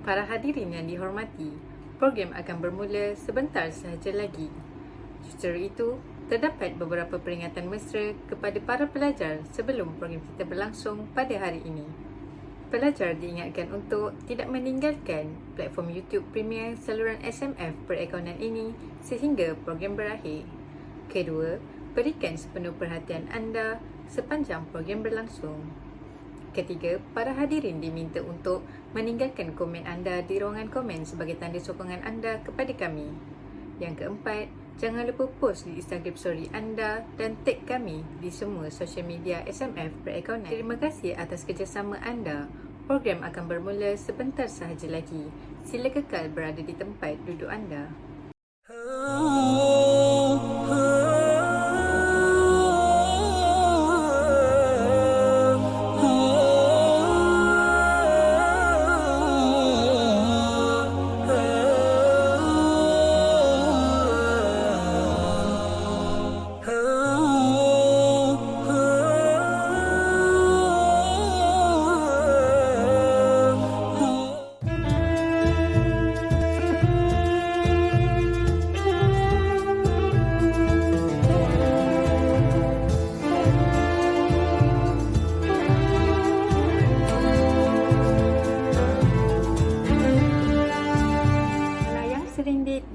Para hadirin yang dihormati, program akan bermula sebentar sahaja lagi. Justru itu, terdapat beberapa peringatan mesra kepada para pelajar sebelum program kita berlangsung pada hari ini. Pelajar diingatkan untuk tidak meninggalkan platform YouTube Premier saluran SMF perakaunan ini sehingga program berakhir. Kedua, berikan sepenuh perhatian anda sepanjang program berlangsung. Ketiga, para hadirin diminta untuk meninggalkan komen anda di ruangan komen sebagai tanda sokongan anda kepada kami. Yang keempat, jangan lupa post di Instagram story anda dan tag kami di semua sosial media SMF perakaunan. Terima kasih atas kerjasama anda. Program akan bermula sebentar sahaja lagi. Sila kekal berada di tempat duduk anda.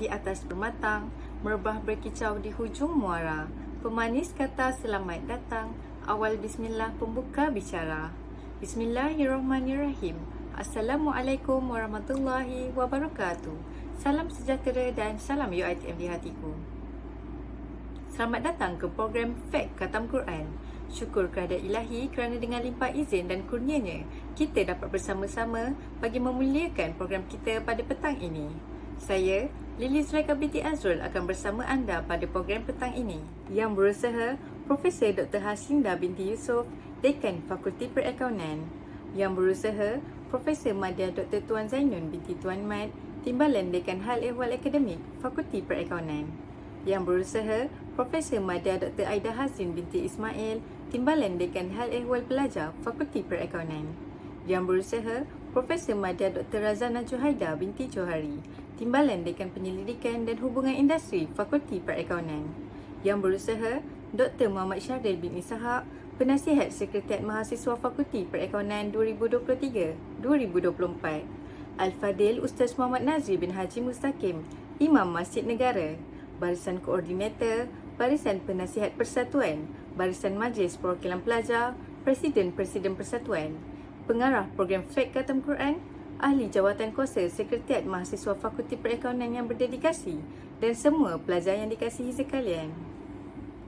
Di atas bermatang, merebah berkicau di hujung muara. Pemanis kata selamat datang, awal bismillah pembuka bicara. Bismillahirrahmanirrahim. Assalamualaikum warahmatullahi wabarakatuh. Salam sejahtera dan salam UiTM di hatiku. Selamat datang ke program Fact Khatam Quran. Syukur kehadirat ilahi kerana dengan limpah izin dan kurnianya, kita dapat bersama-sama bagi memuliakan program kita pada petang ini. Saya, Lily Zulaikha binti Azrul akan bersama anda pada program petang ini. Yang berusaha, Profesor Dr. Haslinda binti Yusof, Dekan Fakulti Perakaunan. Yang berusaha, Profesor Madya Dr. Tuan Zainun binti Tuan Mat, Timbalan Dekan Hal Ehwal Akademik, Fakulti Perakaunan. Yang berusaha, Profesor Madya Dr. Aida Hazrin binti Ismail, Timbalan Dekan Hal Ehwal Pelajar, Fakulti Perakaunan. Yang berusaha, Profesor Madya Dr. Razana Juhaida binti Johari, Timbalan Dekan Penyelidikan dan Hubungan Industri, Fakulti Perakaunan. Yang berusaha, Dr. Muhammad Syahril bin Ishaq, Penasihat Sekretariat Mahasiswa Fakulti Perakaunan 2023-2024. Al-Fadil Ustaz Muhammad Nazri bin Haji Mustaqim, Imam Masjid Negara. Barisan Koordinator, Barisan Penasihat Persatuan, Barisan Majlis Perwakilan Pelajar, Presiden-Presiden Persatuan. Pengarah program Fact Khatam Quran, Ahli Jawatan Kuasa Sekretariat Mahasiswa Fakulti Perakaunan yang berdedikasi dan semua pelajar yang dikasihi sekalian.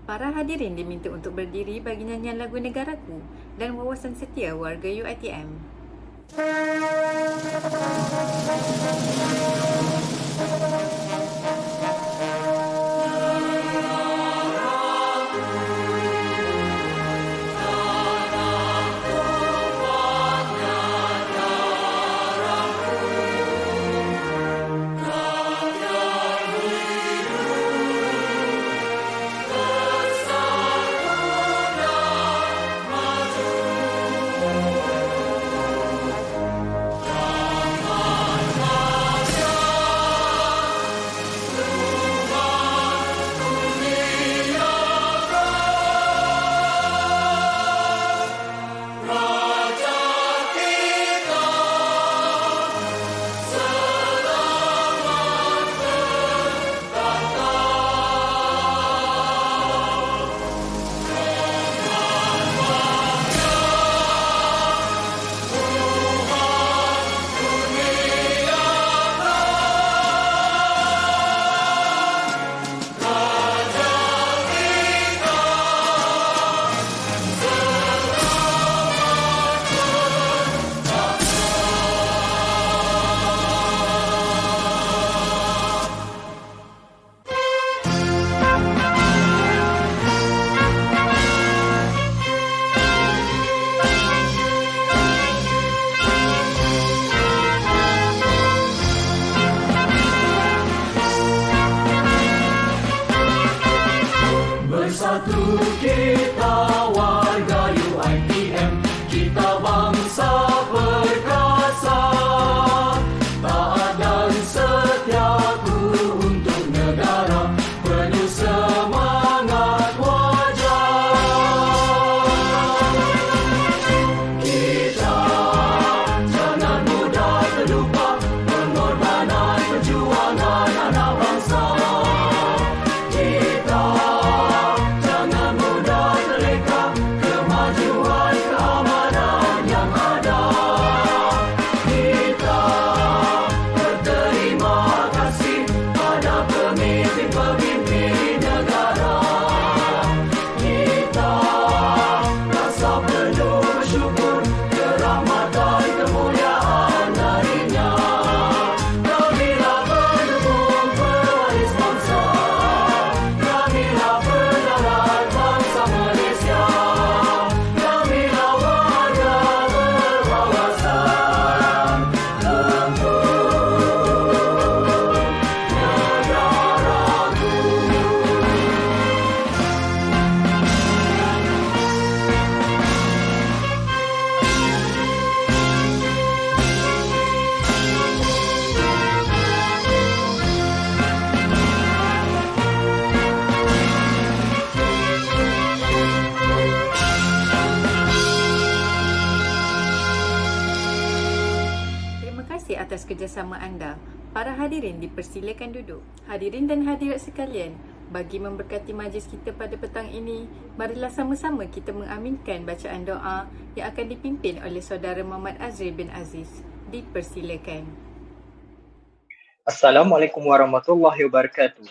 Para hadirin diminta untuk berdiri bagi nyanyian lagu Negaraku dan wawasan setia warga UiTM. Kita warga UiTM, kita bangsa perkasa, taat dan setiaku untuk negara, penuh semangat wajar. Kita jangan mudah terlupa pengorbanan perjuangan anak bangsa. Kita jangan mudah terleka kemajuan keamanan yang ada. Kita berterima kasih pada pemimpin-pemimpin negara. Kita rasa penuh bersyukur kerahmat dan kemuliaan darinya. Kamilah pendukung pewaris bangsa, kamilah penarat bangsa Malaysia, kamilah warga berwawasan untuk negaraku. Terima kasih atas kerjasama anda. Para hadirin dipersilakan duduk. Hadirin dan hadirat sekalian, bagi memberkati majlis kita pada petang ini, marilah sama-sama kita mengaminkan bacaan doa yang akan dipimpin oleh saudara Muhammad Azri bin Aziz. Dipersilakan. Assalamualaikum warahmatullahi wabarakatuh.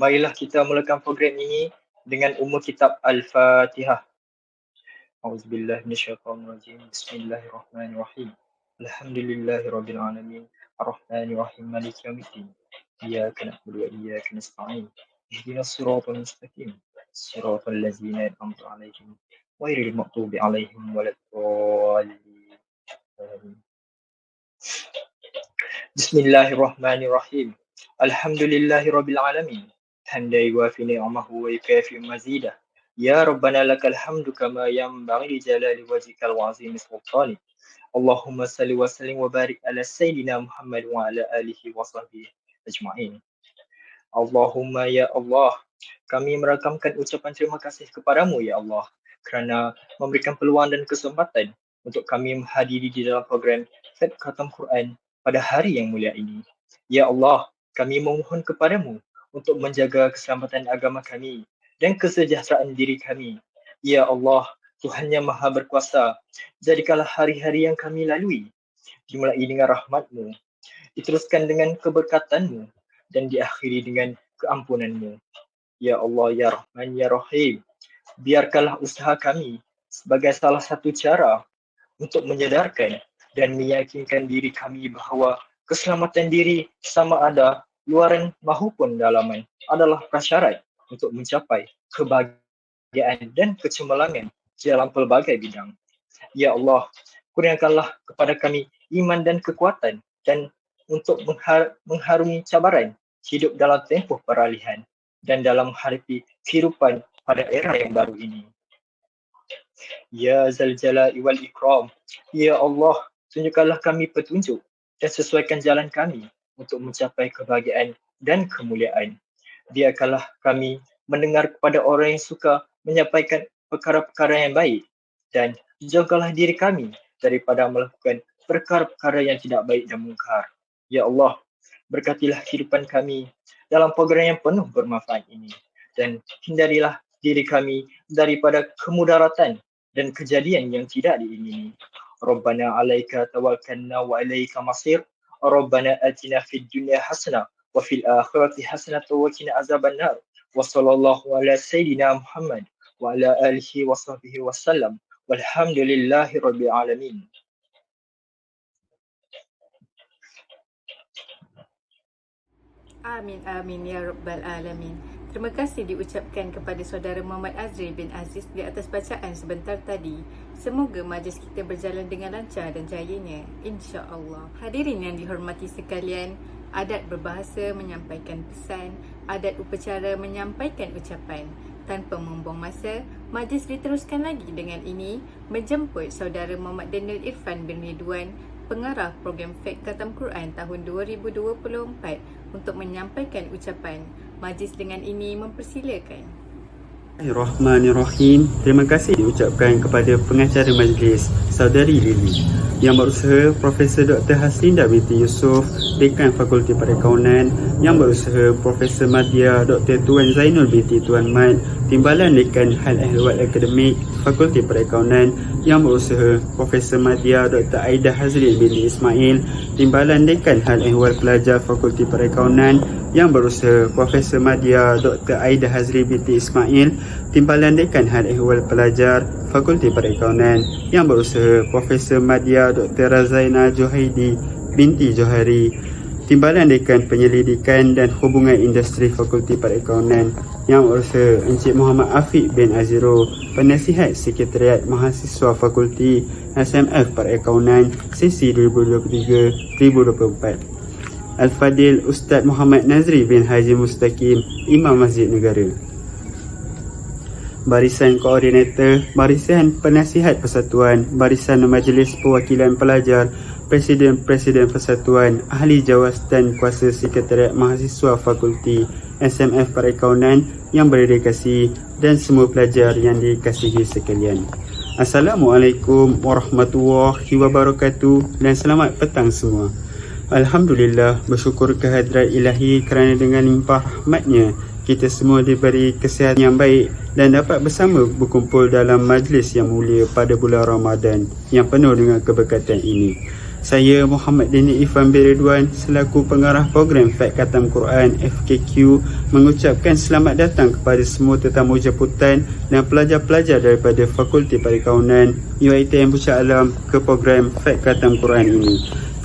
Marilah kita mulakan program ini dengan kitab Al-Fatihah. Auzubillahi minasyaitonirrajim. Bismillahirrahmanirrahim. Alhamdulillahirabbil alamin. Arrahmanirrahim. Maliki yaumiddin. Iyyaka na'budu wa iyyaka nasta'in. Ihdinas siratal mustaqim. Siratal ladzina an'amta 'alaihim ghairil maghdubi 'alaihim waladdallin. Amin. Bismillahirrahmanirrahim. Alhamdulillahirabbil alamin. Hamdan yuwafi ni'amahu wa yukafi mazidah. Ya Rabbana lakal hamdu kama yanbaghi li jalali wajhikal 'azimi sultanik. Allahumma salli wa sallim wa barik ala sayyidina Muhammad wa ala alihi wa sahbihi ajma'in. Allahumma ya Allah, kami merakamkan ucapan terima kasih kepadamu ya Allah kerana memberikan peluang dan kesempatan untuk kami menghadiri di dalam program Fat Khatam Quran pada hari yang mulia ini. Ya Allah, kami memohon kepadamu untuk menjaga keselamatan agama kami dan kesejahteraan diri kami. Ya Allah, Tuhan yang Maha Berkuasa, jadikanlah hari-hari yang kami lalui dimulai dengan rahmat-Mu, diteruskan dengan keberkatan-Mu, dan diakhiri dengan keampunan-Mu. Ya Allah, Ya Rahman, Ya Rahim, biarkanlah usaha kami sebagai salah satu cara untuk menyadarkan dan meyakinkan diri kami bahawa keselamatan diri sama ada luaran maupun dalaman adalah prasyarat untuk mencapai kebahagiaan dan kecemerlangan dalam pelbagai bidang. Ya Allah, kurniakanlah kepada kami iman dan kekuatan dan untuk mengharungi cabaran hidup dalam tempoh peralihan dan dalam menghadapi kehidupan pada era yang baru ini. Ya Zal Jalali wal Ikram, Ya Allah, tunjukkanlah kami petunjuk dan sesuaikan jalan kami untuk mencapai kebahagiaan dan kemuliaan. Biarkanlah kami mendengar kepada orang yang suka menyampaikan perkara-perkara yang baik dan jagalah diri kami daripada melakukan perkara-perkara yang tidak baik dan mungkar. Ya Allah, berkatilah kehidupan kami dalam program yang penuh bermanfaat ini dan hindarilah diri kami daripada kemudaratan dan kejadian yang tidak diingini. Rabbana alaika tawakkalna wa ilaika masir. Rabbana atina fid dunya hasanah wa fil akhirati hasanah wa qina azabannar. Wa sallallahu ala sayyidina Muhammad wa ala alihi wa sahbihi wasallam. Walhamdulillahi rabbil alamin. Amin, amin ya Rabbal Alamin. Terima kasih diucapkan kepada saudara Muhammad Azri bin Aziz di atas bacaan sebentar tadi. Semoga majlis kita berjalan dengan lancar dan jayanya, insya-Allah. Hadirin yang dihormati sekalian, adat berbahasa menyampaikan pesan, adat upacara menyampaikan ucapan. tanpa membuang masa, majlis diteruskan lagi dengan ini menjemput saudara Muhammad Daniel Irfan bin Ridwan, pengarah program Fact Khatam Quran tahun 2024 untuk menyampaikan ucapan. Majlis dengan ini mempersilakan. Bismillahirrahmanirrahim. Terima kasih diucapkan kepada pengacara majlis, Saudari Lily, Yang Berusaha Profesor Dr. Haslinda binti Yusof, Dekan Fakulti Perakaunan. Yang Berusaha Profesor Madya Dr. Tuan Zainul binti Tuan Mat, Timbalan Dekan Hal Ehwal Akademik, Fakulti Perakaunan. Yang Berusaha Profesor Madya Dr. Aida Hazrin binti Ismail, Timbalan Dekan Hal Ehwal Pelajar, Fakulti Perakaunan. Yang Berusaha Profesor Madya Dr. Aida Hazri binti Ismail, Timbalan Dekan Hal Ehwal Pelajar, Fakulti Perakaunan. Yang Berusaha Profesor Madya Dr. Razaina Johaidi binti Johari, Timbalan Dekan Penyelidikan dan Hubungan Industri, Fakulti Perakaunan. Yang Berusaha Encik Muhammad Afiq bin Aziro, Penasihat Sekretariat Mahasiswa Fakulti SMF Perakaunan, sesi 2023-2024. Al-Fadil Ustaz Muhammad Nazri bin Haji Mustaqim, Imam Masjid Negara. Barisan Koordinator, Barisan Penasihat Persatuan, Barisan Majlis Perwakilan Pelajar, Presiden-Presiden Persatuan, Ahli Jawatan Kuasa Sekretariat Mahasiswa Fakulti SMF Perakaunan yang berdedikasi, dan semua pelajar yang dikasihi sekalian. Assalamualaikum warahmatullahi wabarakatuh dan selamat petang semua. Alhamdulillah, bersyukur kehadrat ilahi kerana dengan limpah rahmatnya kita semua diberi kesihatan yang baik dan dapat bersama berkumpul dalam majlis yang mulia pada bulan Ramadan yang penuh dengan keberkatan ini. Saya Muhammad Daniel Irfan bin Ridwan selaku pengarah program Fact Khatam Quran FKQ mengucapkan selamat datang kepada semua tetamu jemputan dan pelajar-pelajar daripada Fakulti Perakaunan UiTM Puncak Alam ke program Fact Khatam Quran ini.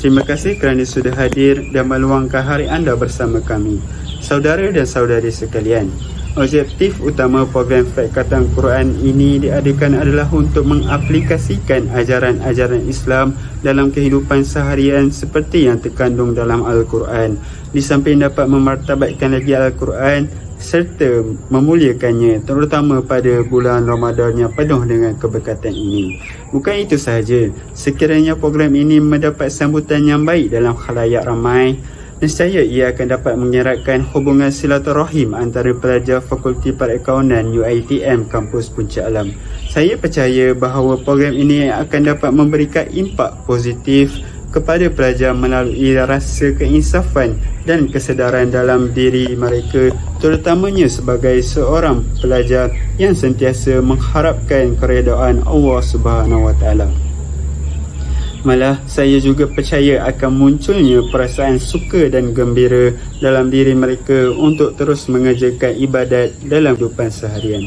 Terima kasih kerana sudah hadir dan meluangkan hari anda bersama kami. Saudara dan saudari sekalian, objektif utama program Fact Khatam Quran ini diadakan adalah untuk mengaplikasikan ajaran-ajaran Islam dalam kehidupan seharian seperti yang terkandung dalam Al-Quran. Di samping dapat memartabatkan lagi Al-Quran serta memuliakannya, terutama pada bulan Ramadan yang penuh dengan keberkatan ini. Bukan itu sahaja, sekiranya program ini mendapat sambutan yang baik dalam khalayak ramai, nescaya ia akan dapat mengeratkan hubungan silaturahim antara pelajar Fakulti Perakaunan UiTM Kampus Puncak Alam. Saya percaya bahawa program ini akan dapat memberikan impak positif kepada pelajar melalui rasa keinsafan dan kesedaran dalam diri mereka, terutamanya sebagai seorang pelajar yang sentiasa mengharapkan keredaan Allah Subhanahu Wa Taala. Malah saya juga percaya akan munculnya perasaan suka dan gembira dalam diri mereka untuk terus mengerjakan ibadat dalam kehidupan seharian.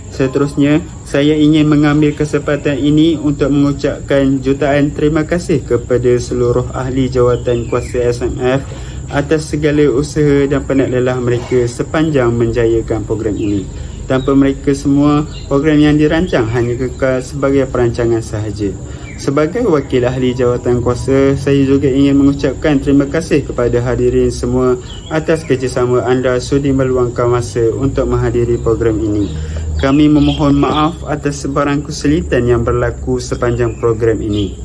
Seterusnya, saya ingin mengambil kesempatan ini untuk mengucapkan jutaan terima kasih kepada seluruh ahli jawatan kuasa SMF atas segala usaha dan penat lelah mereka sepanjang menjayakan program ini. Tanpa mereka semua, program yang dirancang hanya kekal sebagai perancangan sahaja. Sebagai wakil ahli jawatan kuasa, saya juga ingin mengucapkan terima kasih kepada hadirin semua atas kerjasama anda sudi meluangkan masa untuk menghadiri program ini. Kami memohon maaf atas sebarang kesulitan yang berlaku sepanjang program ini.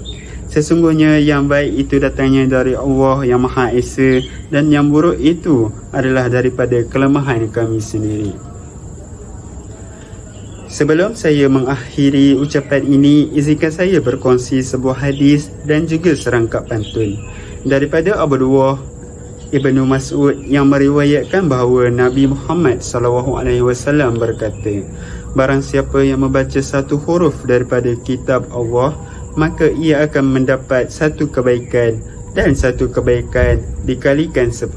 Sesungguhnya yang baik itu datangnya dari Allah yang Maha Esa dan yang buruk itu adalah daripada kelemahan kami sendiri. Sebelum saya mengakhiri ucapan ini, izinkan saya berkongsi sebuah hadis dan juga serangkap pantun daripada Abdullah Ibnu Mas'ud yang meriwayatkan bahawa Nabi Muhammad SAW berkata, barang siapa yang membaca satu huruf daripada kitab Allah, maka ia akan mendapat satu kebaikan, dan satu kebaikan dikalikan 10.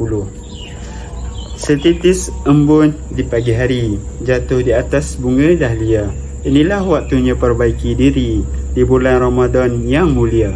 Setitis embun di pagi hari jatuh di atas bunga dahlia. Inilah waktunya perbaiki diri di bulan Ramadan yang mulia.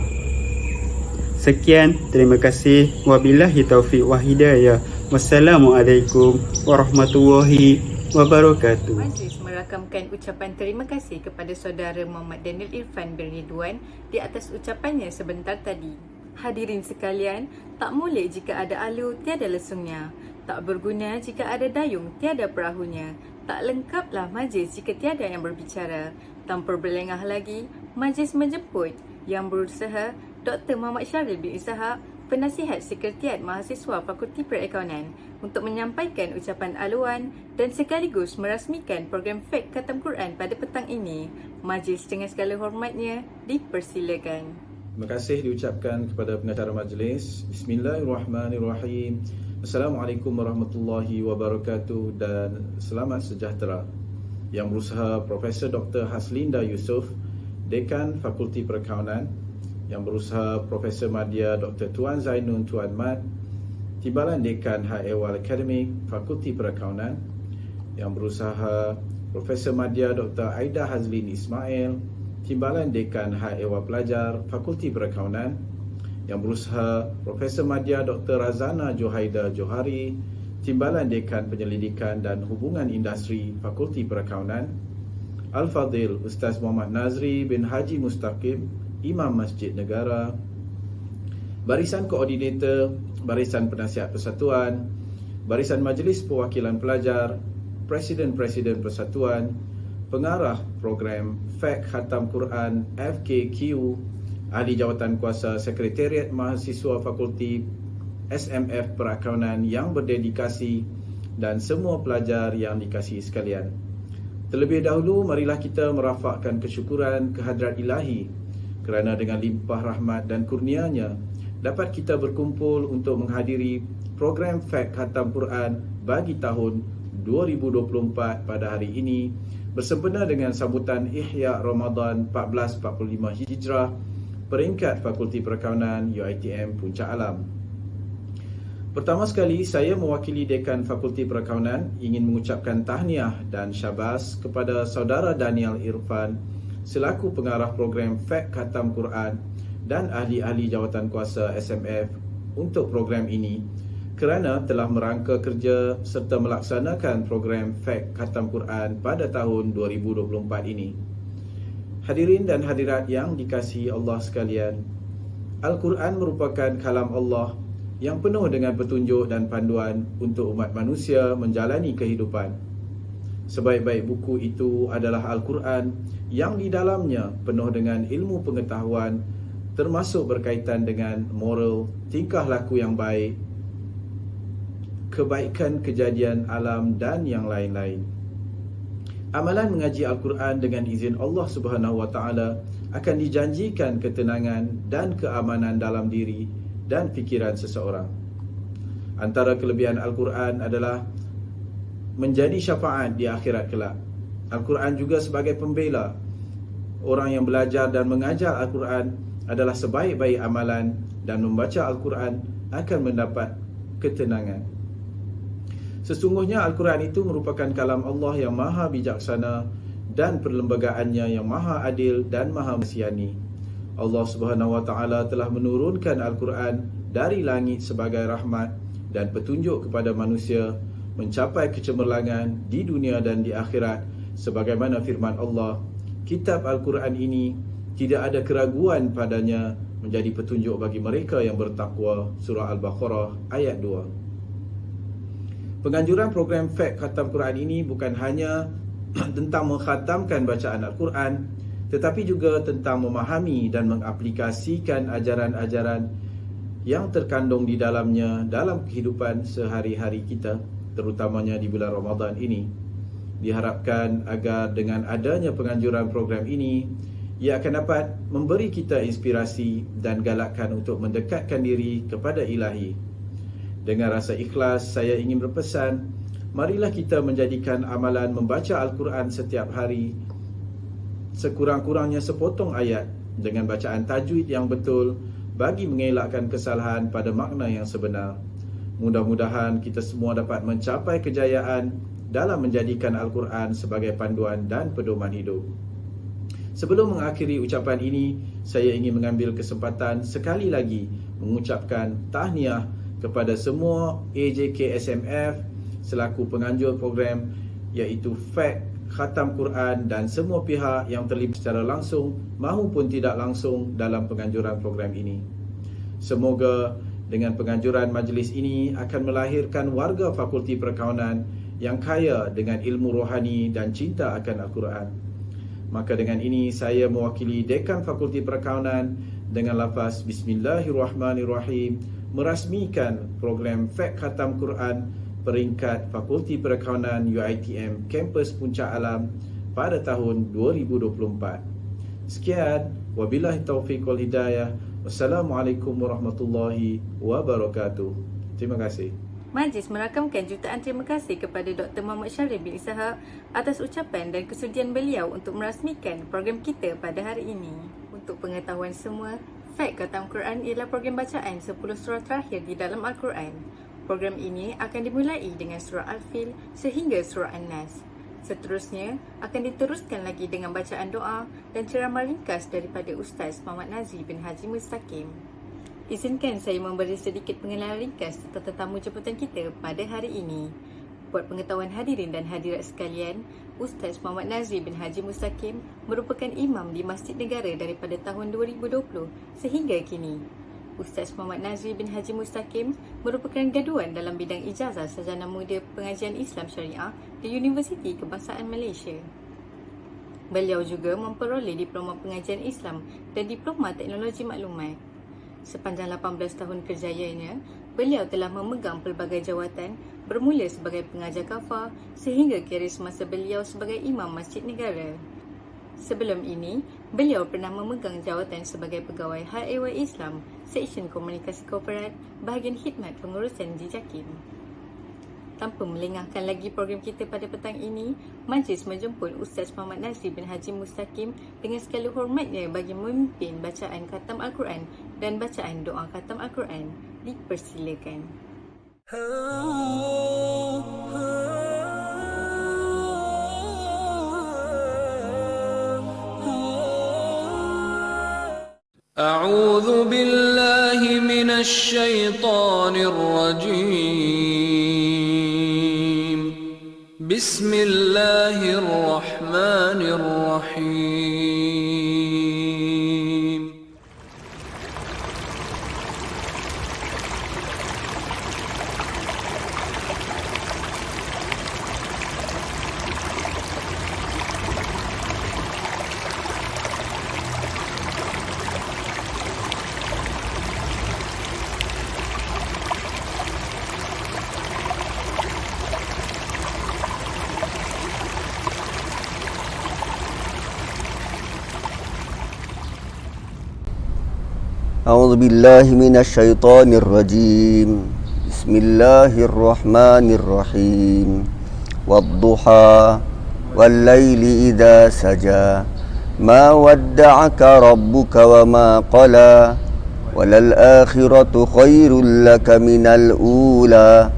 Sekian, terima kasih. Wabillahi taufiq wa hidayah. Wassalamualaikum warahmatullahi wabarakatuh. Majlis merakamkan ucapan terima kasih kepada saudara Muhammad Daniel Irfan bin Ridwan di atas ucapannya sebentar tadi. Hadirin sekalian, tak molek jika ada alu tiada lesungnya. Tak berguna jika ada dayung tiada perahunya. Tak lengkaplah majlis jika tiada yang berbicara. Tanpa berlengah lagi, majlis menjemput yang berusaha Dr. Muhammad Syaril bin Ishaq, Penasihat Sekretariat Mahasiswa Fakulti Perakaunan, untuk menyampaikan ucapan aluan dan sekaligus merasmikan program FAK Khatam Quran pada petang ini. Majlis dengan segala hormatnya dipersilakan. Terima kasih diucapkan kepada pengacara majlis. Bismillahirrahmanirrahim. Assalamualaikum warahmatullahi wabarakatuh dan selamat sejahtera. Yang berusaha Profesor Dr. Haslinda Yusof, Dekan Fakulti Perakaunan. Yang berusaha Profesor Madya Dr. Tuan Zainun Tuan Mat, Timbalan Dekan Hak Ehwal Akademik Fakulti Perakaunan. Yang berusaha Profesor Madya Dr. Aida Hazlin Ismail, Timbalan Dekan Hak Ehwal Pelajar Fakulti Perakaunan. Yang berusaha Profesor Madya Dr. Razana Johaida Johari, Timbalan Dekan Penyelidikan dan Hubungan Industri Fakulti Perakaunan. Al-Fadhil Ustaz Muhammad Nazri bin Haji Mustaqim, Imam Masjid Negara. Barisan Koordinator Barisan Penasihat Persatuan, Barisan Majlis Perwakilan Pelajar, Presiden-Presiden Persatuan, Pengarah Program FAK Khatam Quran FKQ, Ahli Jawatan Kuasa Sekretariat Mahasiswa Fakulti SMF Perakaunan yang berdedikasi, dan semua pelajar yang dikasihi sekalian. Terlebih dahulu, marilah kita merafakkan kesyukuran kehadrat Ilahi kerana dengan limpah rahmat dan kurnianya dapat kita berkumpul untuk menghadiri program FAK Khatam Quran bagi tahun 2024 pada hari ini bersempena dengan sambutan Ihya Ramadan 1445 Hijrah peringkat Fakulti Perakaunan UiTM Puncak Alam. Pertama sekali, saya mewakili Dekan Fakulti Perakaunan ingin mengucapkan tahniah dan syabas kepada saudara Daniel Irfan selaku pengarah program FAK Khatam Quran dan ahli-ahli jawatan kuasa SMF untuk program ini kerana telah merangka kerja serta melaksanakan program FAK Khatam Quran pada tahun 2024 ini. Hadirin dan hadirat yang dikasihi Allah sekalian, Al-Quran merupakan kalam Allah yang penuh dengan petunjuk dan panduan untuk umat manusia menjalani kehidupan. Sebaik-baik buku itu adalah Al-Quran yang di dalamnya penuh dengan ilmu pengetahuan termasuk berkaitan dengan moral, tingkah laku yang baik, kebaikan kejadian alam dan yang lain-lain. Amalan mengaji Al-Quran dengan izin Allah Subhanahu Wa Taala akan dijanjikan ketenangan dan keamanan dalam diri dan fikiran seseorang. Antara kelebihan Al-Quran adalah menjadi syafaat di akhirat kelak. Al-Quran juga sebagai pembela. Orang yang belajar dan mengajar Al-Quran adalah sebaik-baik amalan, dan membaca Al-Quran akan mendapat ketenangan. Sesungguhnya Al-Quran itu merupakan kalam Allah yang maha bijaksana dan perlembagaannya yang maha adil dan maha mesiani. Allah Subhanahu Wa Taala telah menurunkan Al-Quran dari langit sebagai rahmat dan petunjuk kepada manusia mencapai kecemerlangan di dunia dan di akhirat, sebagaimana firman Allah, kitab Al-Quran ini tidak ada keraguan padanya menjadi petunjuk bagi mereka yang bertakwa. Surah Al-Baqarah ayat 2. Penganjuran program FAK Khatam Quran ini bukan hanya tentang mengkhatamkan bacaan Al-Quran, tetapi juga tentang memahami dan mengaplikasikan ajaran-ajaran yang terkandung di dalamnya dalam kehidupan sehari-hari kita, terutamanya di bulan Ramadan ini. Diharapkan agar dengan adanya penganjuran program ini, ia akan dapat memberi kita inspirasi dan galakkan untuk mendekatkan diri kepada Ilahi. Dengan rasa ikhlas, saya ingin berpesan, marilah kita menjadikan amalan membaca Al-Quran setiap hari sekurang-kurangnya sepotong ayat dengan bacaan tajwid yang betul bagi mengelakkan kesalahan pada makna yang sebenar. Mudah-mudahan kita semua dapat mencapai kejayaan dalam menjadikan Al-Quran sebagai panduan dan pedoman hidup. Sebelum mengakhiri ucapan ini, saya ingin mengambil kesempatan sekali lagi mengucapkan tahniah kepada semua AJK SMF selaku penganjur program iaitu FAK Khatam Quran dan semua pihak yang terlibat secara langsung maupun tidak langsung dalam penganjuran program ini. Semoga Dengan penganjuran majlis ini akan melahirkan warga Fakulti Perkawanan yang kaya dengan ilmu rohani dan cinta akan Al-Quran. Maka dengan ini saya mewakili Dekan Fakulti Perkawanan dengan lafaz Bismillahirrahmanirrahim merasmikan program Fek Khatam Quran peringkat Fakulti Perkawanan UiTM Kampus Puncak Alam pada tahun 2024. Sekian, wabillahi taufiq wal hidayah. Wassalamualaikum warahmatullahi wabarakatuh. Terima kasih. Majlis merakamkan jutaan terima kasih kepada Dr. Muhammad Syarif bin Ishaq atas ucapan dan kesudian beliau untuk merasmikan program kita pada hari ini. Untuk pengetahuan semua, Fek Khatam Quran ialah program bacaan 10 surah terakhir di dalam Al-Quran. Program ini akan dimulai dengan surah Al-Fil sehingga surah An-Nas. Seterusnya, akan diteruskan lagi dengan bacaan doa dan ceramah ringkas daripada Ustaz Muhammad Nazri bin Haji Mustaqim. Izinkan saya memberi sedikit pengenalan ringkas tentang tetamu jemputan kita pada hari ini. Buat pengetahuan hadirin dan hadirat sekalian, Ustaz Muhammad Nazri bin Haji Mustaqim merupakan imam di Masjid Negara daripada tahun 2020 sehingga kini. Ustaz Muhammad Nazri bin Haji Mustaqim merupakan graduan dalam bidang ijazah sarjana muda pengajian Islam Syariah di Universiti Kebangsaan Malaysia. Beliau juga memperoleh diploma pengajian Islam dan diploma teknologi maklumat. Sepanjang 18 tahun kerjayanya, beliau telah memegang pelbagai jawatan bermula sebagai pengajar kafar sehingga kerjaya semasa beliau sebagai imam Masjid Negara. Sebelum ini, beliau pernah memegang jawatan sebagai pegawai HAY Islam, Seksyen Komunikasi Korporat, bahagian khidmat pengurusan di JAKIM. Tanpa melengahkan lagi program kita pada petang ini, majlis menjemput Ustaz Muhammad Nazri bin Haji Mustaqim dengan segala hormatnya bagi memimpin bacaan khatam Al-Quran dan bacaan doa khatam Al-Quran. Dipersilakan. أعوذ بالله من الشيطان الرجيم بسم الله الرحمن الرحيم أعوذ بالله من الشيطان الرجيم بسم الله الرحمن الرحيم والضحى والليل إذا سجى ما ودعك ربك وما قلى وللآخرة خير لك من الأولى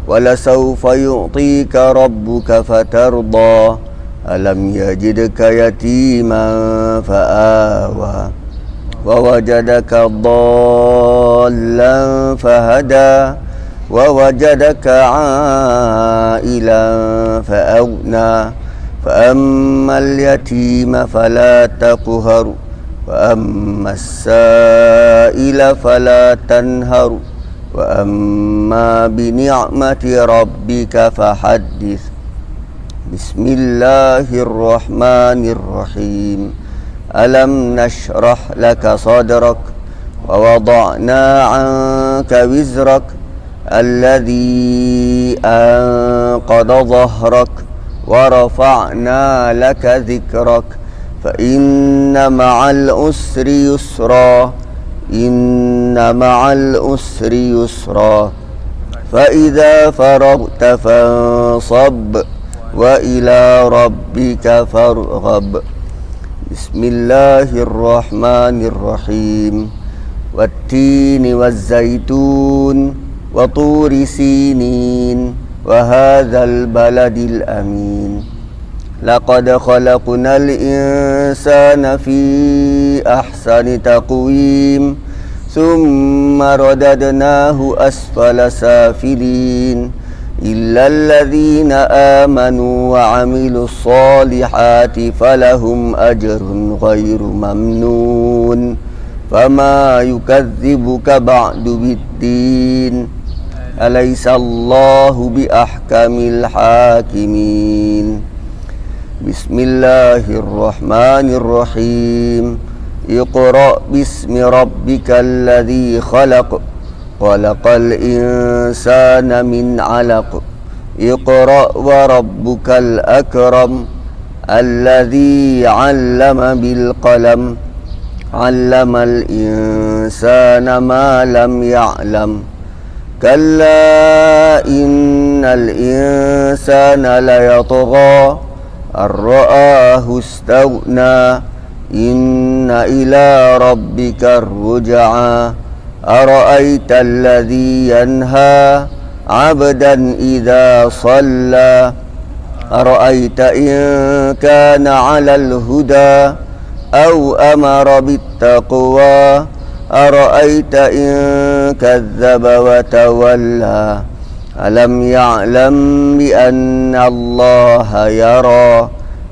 ولسوف يعطيك ربك فترضى ألم يجدك يتيما فآوى ووجدك ضالا فهدى ووجدك عائلا فأغنى فأما اليتيم فلا تقهر وأما السائل فلا تنهر وأما بنعمة ربك فحدث بسم الله الرحمن الرحيم ألم نشرح لك صدرك ووضعنا عنك وزرك الذي أنقض ظهرك ورفعنا لك ذكرك فإن مع العسر يسرا إن مع العسر يسرا فإذا فرغت فانصب وإلى ربك فارغب بسم الله الرحمن الرحيم والتين والزيتون وطور سينين وهذا البلد الأمين لقد خلقنا الإنسان في أحسن تقويم ثم رددناه أسفل سافلين إلا الذين آمنوا وعملوا الصالحات فلهم أجر غير ممنون فما يكذبك بعد بالدين أليس الله بأحكم الحاكمين بسم الله الرحمن الرحيم اقرأ باسم ربك الذي خلق خلق الإنسان من علق اقرأ وربك الأكرم الذي علم بالقلم علم الإنسان ما لم يعلم كلا إن الإنسان ليطغى أن رآه استغنى إن إلى ربك الرجعى أرأيت الذي ينهى عبدا إذا صلى أرأيت إن كان على الهدى أو أمر بالتقوى أرأيت إن كذب وتولى ألم يعلم بأن الله يرى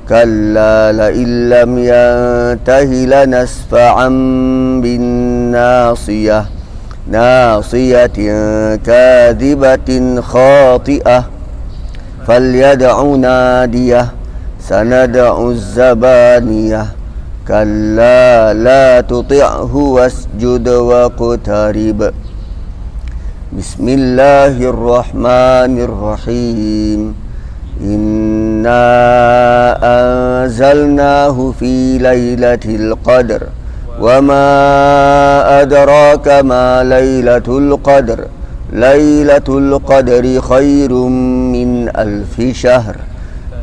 كلا لئن لم ينته لنسفعا بالناصية ناصية كاذبة خاطئة فليدع ناديه سندع الزبانية كلا لا تطعه واسجد واقترب بسم الله الرحمن الرحيم إنا أنزلناه في ليلة القدر وما أدراك ما ليلة القدر ليلة القدر خير من 1000 شهر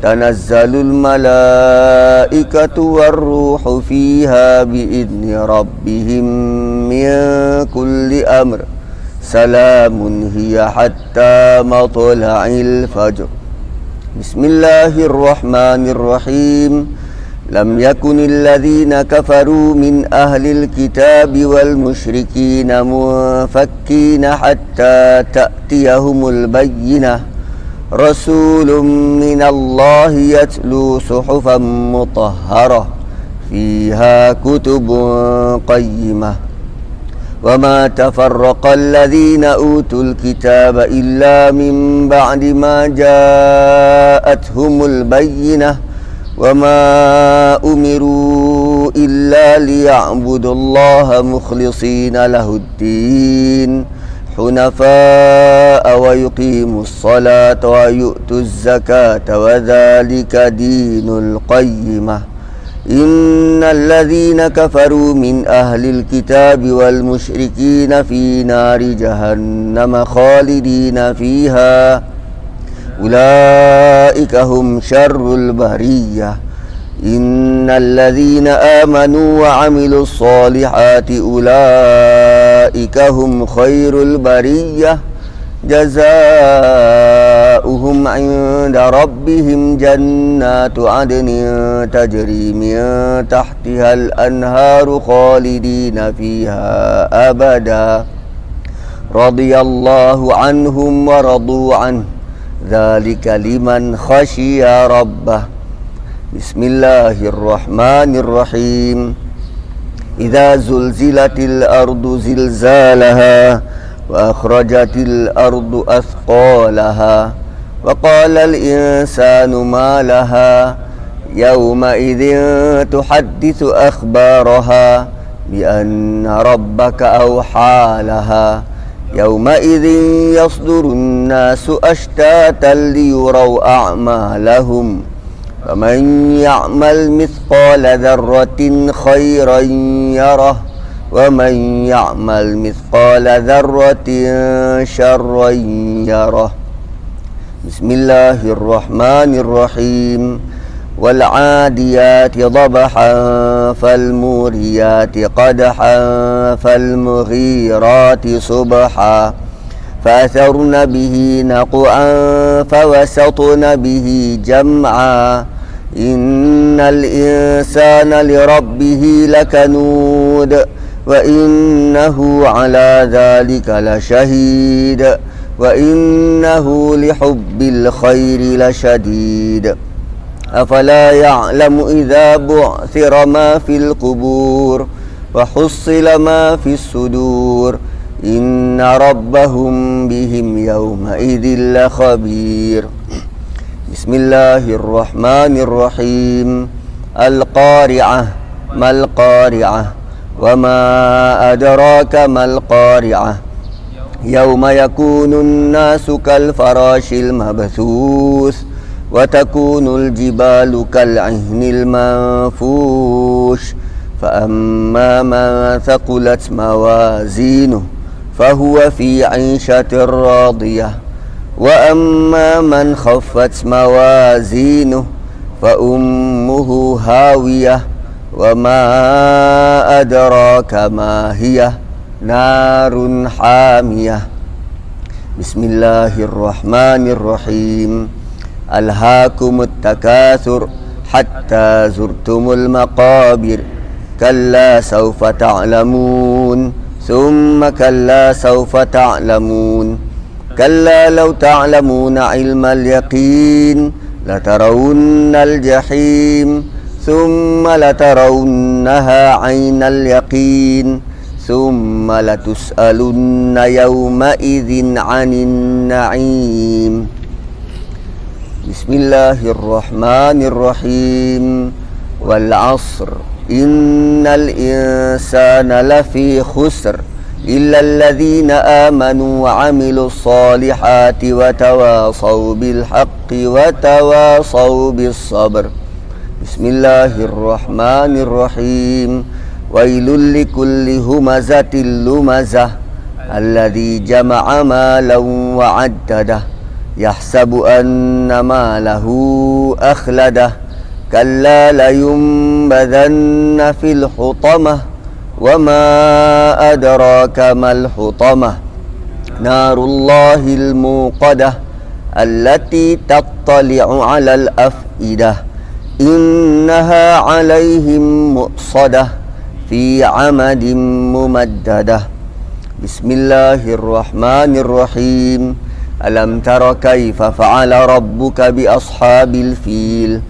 تنزل الملائكة والروح فيها بإذن ربهم من كل أمر سلام هي حتى مطلع الفجر بسم الله الرحمن الرحيم لم يكن الذين كفروا من أهل الكتاب والمشركين منفكين حتى تأتيهم البينة رسول من الله يتلو صحفا مطهرة فيها كتب قيمة وما تفرق الذين أوتوا الكتاب إلا من بعد ما جاءتهم البينة وما أمروا إلا ليعبدوا الله مخلصين له الدين حنفاء ويقيموا الصلاة ويؤتوا الزكاة وذلك دين القيمة إن الذين كفروا من أهل الكتاب والمشركين في نار جهنم خالدين فيها أولئك هم شر البرية إن الذين آمنوا وعملوا الصالحات أولئك هم خير البرية جزاؤهم عند ربهم جنات عدن تجري من تحتها الأنهار خالدين فيها أبدا رضي الله عنهم ورضوا عنه ذلك لمن خشي ربه بسم الله الرحمن الرحيم إذا زلزلت الأرض زلزالها وأخرجت الأرض أثقالها وقال الإنسان ما لها يومئذ تحدث أخبارها بأن ربك أوحى لها يومئذ يصدر الناس أشتاتا ليروا أعمالهم فمن يعمل مثقال ذرة خيرا يره ومن يعمل مثقال ذرة شرا يره بسم الله الرحمن الرحيم والعاديات ضبحا فالموريات قدحا فالمغيرات صبحا فأثرن به نقعا فوسطن به جمعا إن الإنسان لربه لكنود وإنه على ذلك لشهيد وإنه لحب الخير لشديد أفلا يعلم إذا بعثر ما في القبور وحصل ما في الصدور إن ربهم بهم يومئذ لخبير بسم الله الرحمن الرحيم القارعة ما القارعة وما أدراك ما القارعة يوم يكون الناس كالفراش المبثوث وتكون الجبال كالعهن المنفوش فأما من ثقلت موازينه فهو في عيشة راضية وأما من خفت موازينه فأمه هاوية وما أدراك ما هي نار حامية بسم الله الرحمن الرحيم ألهاكم التكاثر حتى زرتم المقابر كلا سوف تعلمون ثم كلا سوف تعلمون كلا لو تعلمون علم اليقين لترون الجحيم ثم لترونها عين اليقين ثم لتسألن يومئذ عن النعيم بسم الله الرحمن الرحيم والعصر إن الإنسان لفي خسر إلا الذين آمنوا وعملوا الصالحات وتواصوا بالحق وتواصوا بالصبر بسم الله الرحمن الرحيم ويل لكل همزة لمزة الذي جمع مالا وعدده يحسب أن ماله أخلده كلا لينبذن في الحطمة وما أدراك ما الحطمة نار الله الموقدة التي تطلع على الأفئدة إنها عليهم مؤصدة في عمد ممددة بسم الله الرحمن الرحيم ألم تر كيف فعل ربك بأصحاب الفيل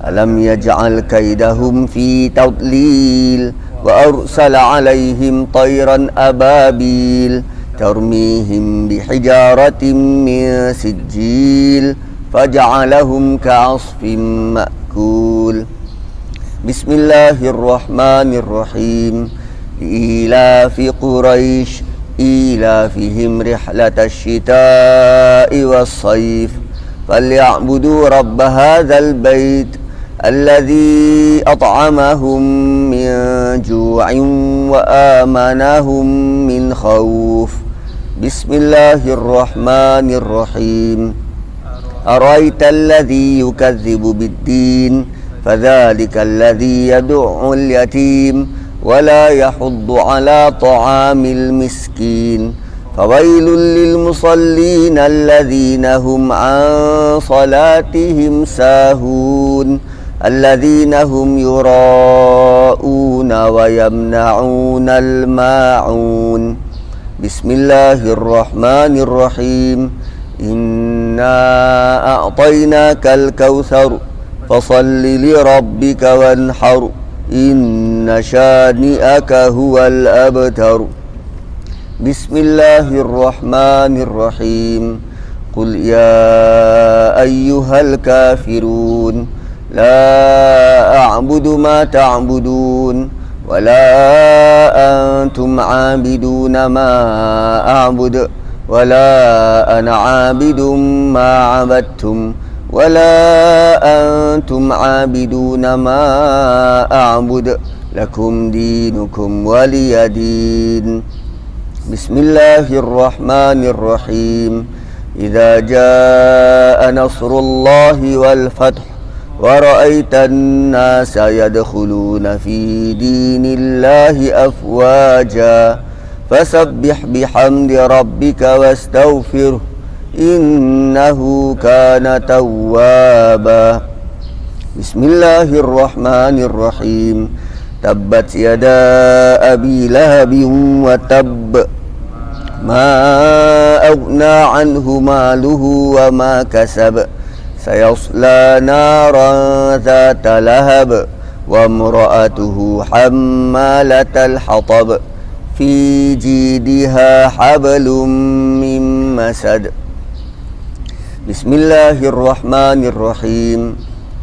ألم يجعل كيدهم في تضليل وأرسل عليهم طيرا أبابيل ترميهم بحجارة من سجيل فجعلهم كعصف مأكول بسم الله الرحمن الرحيم لإيلاف قريش إيلافهم رحلة الشتاء والصيف فليعبدوا رب هذا البيت الذي أطعمهم من جوع وآمنهم من خوف بسم الله الرحمن الرحيم أرأيت الذي يكذب بالدين فذلك الذي يدع اليتيم ولا يحض على طعام المسكين فويل للمصلين الذين هم عن صلاتهم ساهون الذين هم يراءون ويمنعون الماعون بسم الله الرحمن الرحيم إنا أعطيناك الكوثر فصل لربك وانحر إن شانئك هو الأبتر بسم الله الرحمن الرحيم قل يا أيها الكافرون لا أعبد ما تعبدون ولا أنتم عابدون ما أعبد ولا أنا عابد ما عبدتم ولا أنتم عابدون ما أعبد لكم دينكم ولي دين بسم الله الرحمن الرحيم إذا جاء نصر الله والفتح ورأيت الناس يدخلون في دين الله أفواجا فسبح بحمد ربك واستغفره إنه كان توابا بسم الله الرحمن الرحيم تبت يدا أبي لهب وتب ما أغنى عنه ماله وما كسب سيصلى نارا ذات لهب وامرأته حمالة الحطب في جيدها حبل من مسد بسم الله الرحمن الرحيم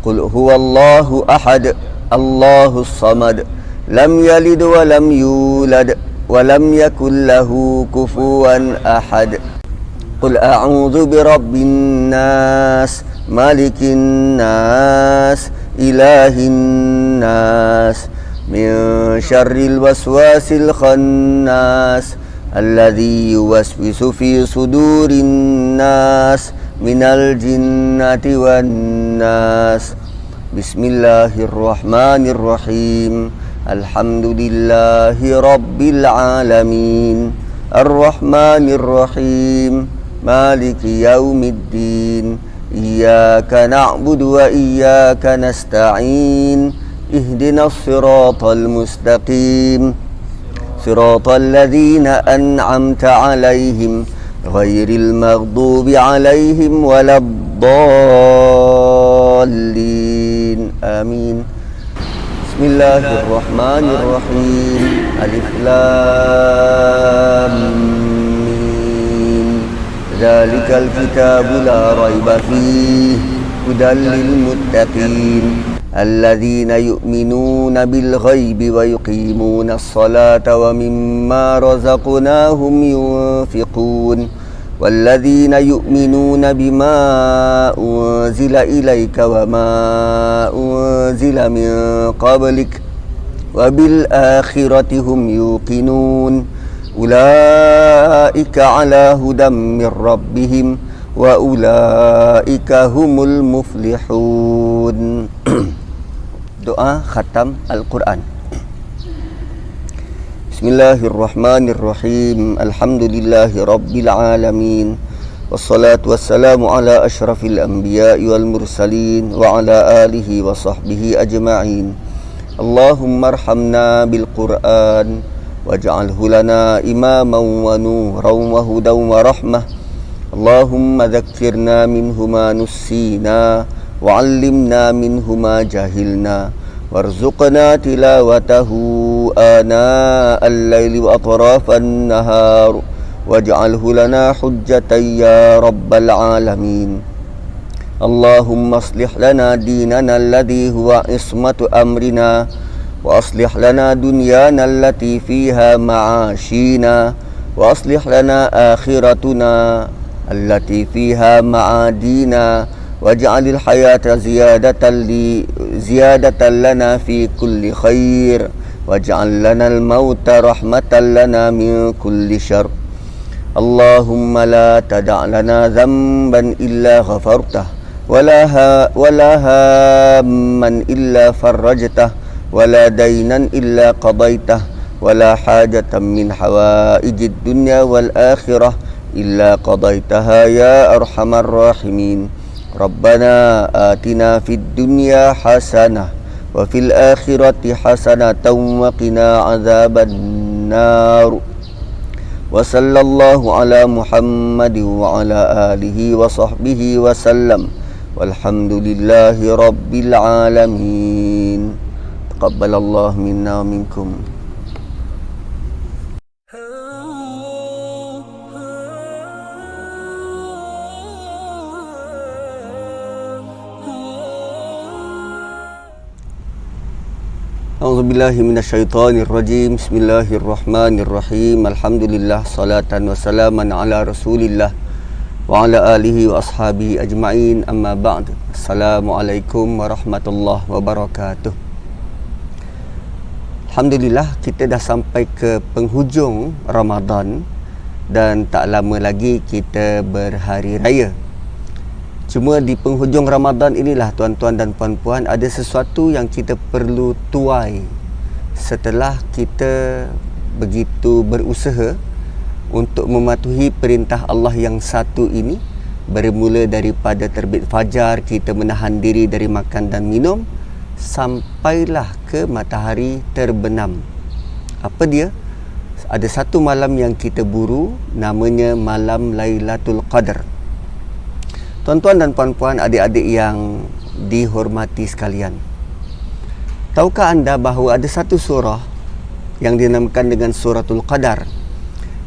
قل هو الله أحد الله الصمد لم يلد ولم يولد ولم يكن له كفوا أحد قل أعوذ برب الناس مالك الناس إله الناس من شر الوسواس الخناس الذي يوسوس في صدور الناس من الجنة والناس بسم الله الرحمن الرحيم الحمد لله رب العالمين الرحمن الرحيم مالك يوم الدين إياك نعبد وإياك نستعين اهدنا الصراط المستقيم صراط الذين أنعمت عليهم غير المغضوب عليهم ولا الضالين آمين بسم الله الرحمن الرحيم ألف لام ميم ذلك الكتاب لا ريب فيه هدى للمتقين الذين يؤمنون بالغيب ويقيمون الصلاة ومما رزقناهم ينفقون والذين يؤمنون بما أنزل إليك وما أنزل من قبلك وبالآخرة هم يوقنون أولئك على هدى من ربهم وأولئك هم المفلحون Doa khatam Al-Quran. Bismillahirrahmanirrahim. Alhamdulillahi Rabbil Alamin. Wassalatu wassalamu ala ashrafil anbiya'i wal mursalin wa ala alihi wa sahbihi ajma'in. Allahumma arhamna bil Qur'an waj'alhu lana imaman wa nuran wa hudan wa rahmah. Allahumma dhakkirna minhu ma nussina وعلمنا منه ما جهلنا وارزقنا تلاوته آناء الليل وأطراف النهار واجعله لنا حجة يا رب العالمين اللهم اصلح لنا ديننا الذي هو عصمة أمرنا وأصلح لنا دنيانا التي فيها معاشينا وأصلح لنا آخرتنا التي فيها معادينا واجعل الحياة زيادة لنا في كل خير واجعل لنا الموت رحمة لنا من كل شر اللهم لا تدع لنا ذنبا إلا غفرته ولا هاما إلا فرجته ولا دينا إلا قضيته ولا حاجة من حوائج الدنيا والآخرة إلا قضيتها يا أرحم الراحمين ربنا آتنا في الدنيا حسنة وفي الآخرة حسنة وقنا عذاب النار وصلى الله على محمد وعلى آله وصحبه وسلم والحمد لله رب العالمين تقبل الله منا ومنكم. A'udzubillahi minasyaitonirrajim. Bismillahirrahmanirrahim. Alhamdulillah salatan wa salaman ala Rasulillah wa ala alihi wa ashabihi ajma'in. Amma ba'd. Assalamualaikum warahmatullahi wabarakatuh. Alhamdulillah kita dah sampai ke penghujung Ramadan dan tak lama lagi kita berhari raya. Cuma di penghujung Ramadan inilah tuan-tuan dan puan-puan ada sesuatu yang kita perlu tuai setelah kita begitu berusaha untuk mematuhi perintah Allah yang satu ini, bermula daripada terbit fajar kita menahan diri dari makan dan minum sampailah ke matahari terbenam. Apa dia? Ada satu malam yang kita buru, namanya malam Lailatul Qadar. Tuan-tuan dan puan-puan, adik-adik yang dihormati sekalian, tahukah anda bahawa ada satu surah yang dinamakan dengan Suratul Qadar,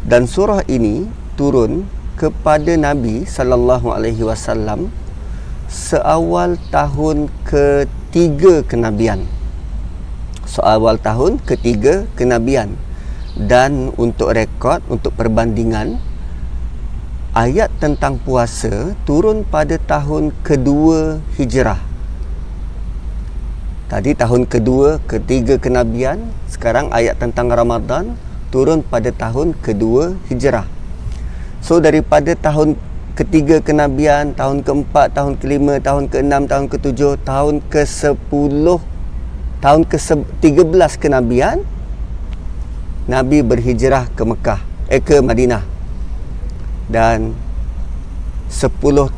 dan surah ini turun kepada Nabi sallallahu alaihi wasallam seawal tahun ketiga kenabian. Seawal tahun ketiga kenabian. Dan untuk rekod, untuk perbandingan, ayat tentang puasa turun pada tahun kedua Hijrah. Tadi tahun kedua, ketiga kenabian. Sekarang ayat tentang Ramadan turun pada tahun kedua Hijrah. So daripada tahun ketiga kenabian, tahun keempat, tahun kelima, tahun keenam, tahun ketujuh, tahun ke-10, tahun ke-13 kenabian, Nabi berhijrah ke Mekah, ke Madinah. Dan 10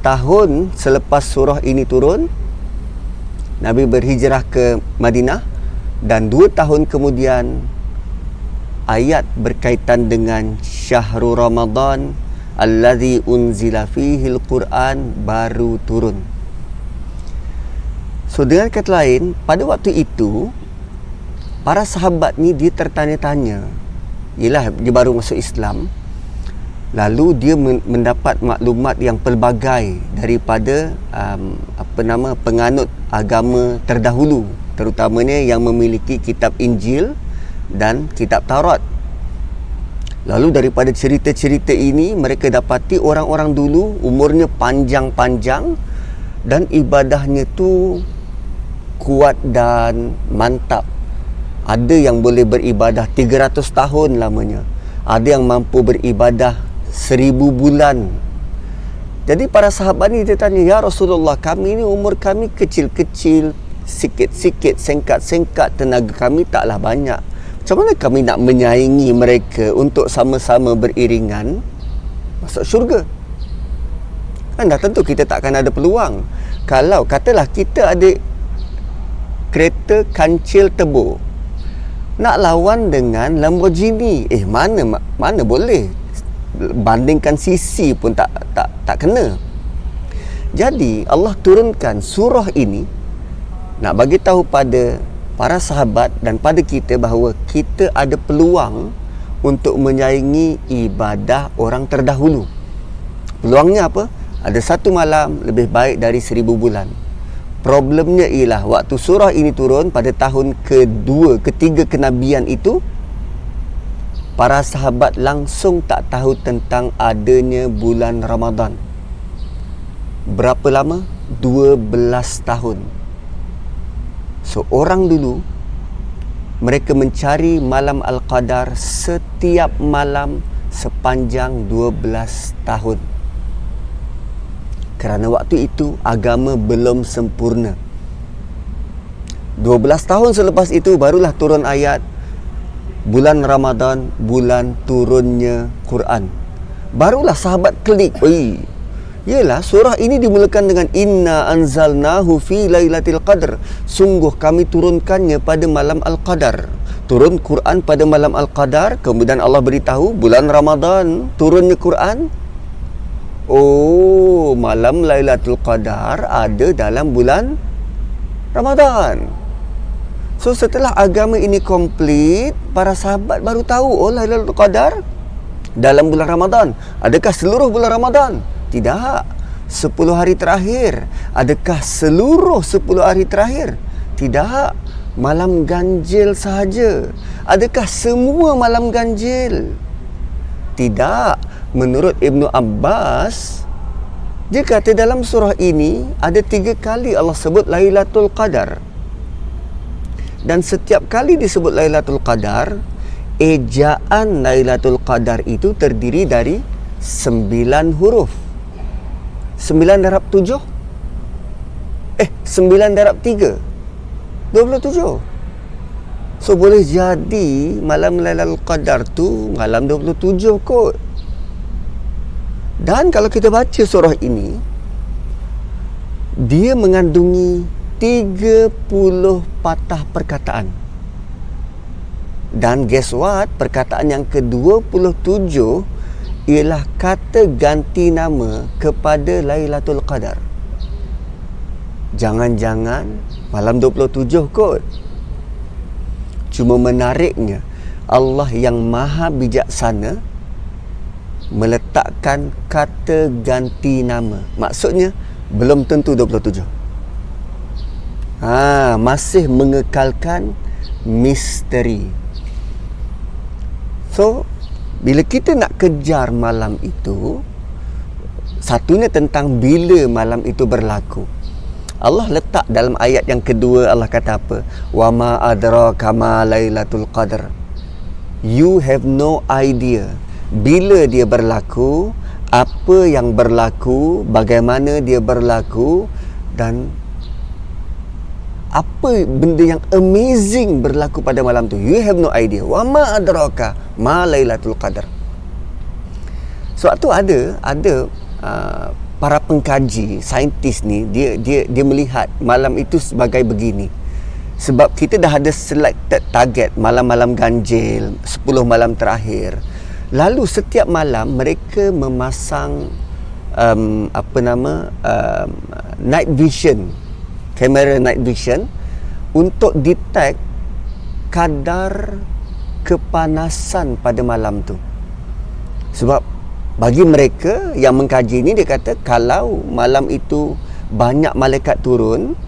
tahun selepas surah ini turun, Nabi berhijrah ke Madinah, dan 2 tahun kemudian ayat berkaitan dengan Syahrul Ramadan allazi unzila fihil Quran baru turun. So dengan kata lain, pada waktu itu para sahabat ni dia tertanya-tanya. Yelah, dia baru masuk Islam. Lalu dia mendapat maklumat yang pelbagai daripada penganut agama terdahulu, terutamanya yang memiliki kitab Injil dan kitab Taurat. Lalu daripada cerita-cerita ini mereka dapati orang-orang dulu umurnya panjang-panjang dan ibadahnya tu kuat dan mantap. Ada yang boleh beribadah 300 tahun lamanya. Ada yang mampu beribadah 1000 bulan. Jadi para sahabat ni dia tanya, "Ya Rasulullah, kami ni umur kami kecil-kecil, sikit-sikit, singkat-singkat, tenaga kami taklah banyak. Macam mana kami nak menyaingi mereka untuk sama-sama beriringan masuk syurga?" Kan dah tentu kita takkan ada peluang. Kalau katalah kita ada kereta kancil tebur, nak lawan dengan Lamborghini, mana boleh. Bandingkan sisi pun tak kena. Jadi Allah turunkan surah ini nak bagi tahu pada para sahabat dan pada kita bahawa kita ada peluang untuk menyaingi ibadah orang terdahulu. Peluangnya apa? Ada satu malam lebih baik dari 1000 bulan. Problemnya ialah waktu surah ini turun pada tahun kedua, ketiga kenabian itu, para sahabat langsung tak tahu tentang adanya bulan Ramadan. Berapa lama? 12 tahun. So orang dulu mereka mencari malam Al-Qadar setiap malam sepanjang 12 tahun. Kerana waktu itu agama belum sempurna. 12 tahun selepas itu barulah turun ayat bulan Ramadan, bulan turunnya Quran. Barulah sahabat klik, yelah, surah ini dimulakan dengan Inna anzalnahu fi lailatul qadr. Sungguh kami turunkannya pada malam Al-Qadar. Turun Quran pada malam Al-Qadar. Kemudian Allah beritahu bulan Ramadan turunnya Quran. Oh, malam Lailatul Qadar ada dalam bulan Ramadan. So setelah agama ini komplit, para sahabat baru tahu, oh Lailatul Qadar dalam bulan Ramadan. Adakah seluruh bulan Ramadan? Tidak. 10 hari terakhir. Adakah seluruh 10 hari terakhir? Tidak. Malam ganjil sahaja. Adakah semua malam ganjil? Tidak. Menurut Ibnu Abbas, dia kata dalam surah ini ada 3 kali Allah sebut Lailatul Qadar. Dan setiap kali disebut Lailatul Qadar, ejaan Lailatul Qadar itu terdiri dari 9 huruf. 9 darab 7? 9 darab 3? 27. So boleh jadi malam Lailatul Qadar tu malam 27 kot. Dan kalau kita baca surah ini, dia mengandungi 30 patah perkataan. Dan guess what? Perkataan yang ke-27 ialah kata ganti nama kepada Lailatul Qadar. Jangan-jangan malam 27 kot. Cuma menariknya, Allah yang maha bijaksana meletakkan kata ganti nama. Maksudnya belum tentu 27. Masih mengekalkan misteri. So, bila kita nak kejar malam itu, satunya tentang bila malam itu berlaku. Allah letak dalam ayat yang kedua, Allah kata apa? Wa ma adraka ma lailatul qadar. You have no idea bila dia berlaku, apa yang berlaku, bagaimana dia berlaku, dan apa benda yang amazing berlaku pada malam tu. You have no idea. Wa ma adraka ma lailatul qadar. Sebab tu ada para pengkaji, saintis ni, dia melihat malam itu sebagai begini. Sebab kita dah ada selected target malam-malam ganjil, 10 malam terakhir. Lalu setiap malam mereka memasang night vision, kamera night vision, untuk detect kadar kepanasan pada malam tu. Sebab bagi mereka yang mengkaji ni, dia kata kalau malam itu banyak malaikat turun,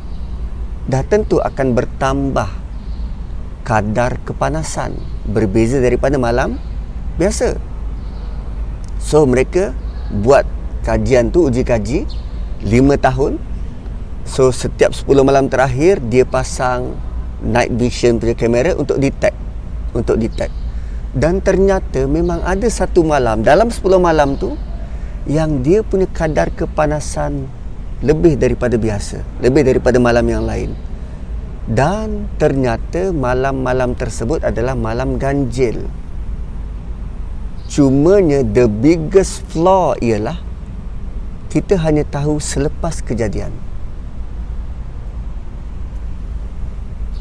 dah tentu akan bertambah kadar kepanasan, berbeza daripada malam biasa. So mereka buat kajian tu, uji kaji 5 tahun. So setiap 10 malam terakhir dia pasang night vision punya kamera untuk detect. Dan ternyata memang ada satu malam dalam 10 malam tu yang dia punya kadar kepanasan lebih daripada biasa, lebih daripada malam yang lain. Dan ternyata malam-malam tersebut adalah malam ganjil. Cumanya the biggest flaw ialah kita hanya tahu selepas kejadian.